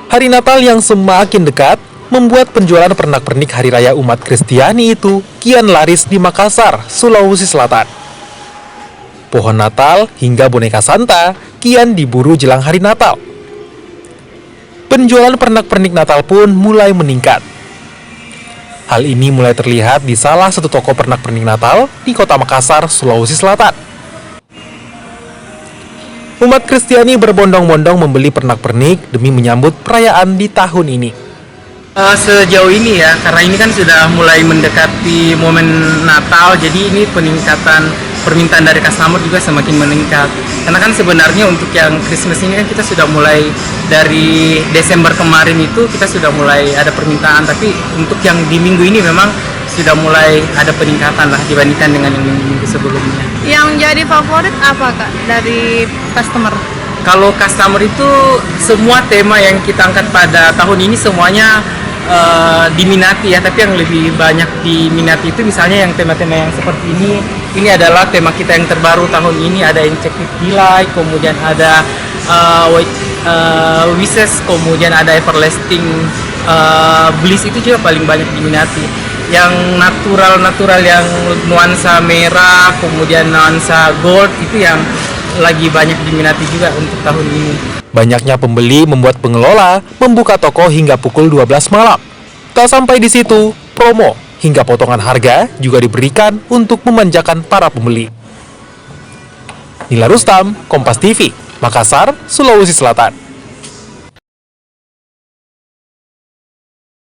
Hari Natal yang semakin dekat membuat penjualan pernak-pernik Hari Raya umat Kristiani itu kian laris di Makassar, Sulawesi Selatan. Pohon Natal hingga boneka Santa kian diburu jelang Hari Natal. Penjualan pernak-pernik Natal pun mulai meningkat. Hal ini mulai terlihat di salah satu toko pernak-pernik Natal di kota Makassar, Sulawesi Selatan. Umat Kristiani berbondong-bondong membeli pernak-pernik demi menyambut perayaan di tahun ini. Sejauh ini ya, karena ini kan sudah mulai mendekati momen Natal, jadi ini peningkatan permintaan dari customer juga semakin meningkat. Karena kan sebenarnya untuk yang Christmas ini kan kita sudah mulai dari Desember kemarin itu kita sudah mulai ada permintaan, tapi untuk yang di minggu ini memang sudah mulai ada peningkatan lah dibandingkan dengan yang minggu sebelumnya. Yang jadi favorit apa Kak dari customer? Kalau customer itu semua tema yang kita angkat pada tahun ini semuanya diminati ya, tapi yang lebih banyak diminati itu misalnya yang tema-tema yang seperti ini adalah tema kita yang terbaru tahun ini, ada Enchanted Delight, kemudian ada Wishes, kemudian ada Everlasting Bliss, itu juga paling banyak diminati. Yang natural yang nuansa merah, kemudian nuansa gold, itu yang lagi banyak diminati juga untuk tahun ini. Banyaknya pembeli membuat pengelola membuka toko hingga pukul 12 malam. Tak sampai di situ, promo hingga potongan harga juga diberikan untuk memanjakan para pembeli. Nila Rustam, Kompas TV, Makassar, Sulawesi Selatan.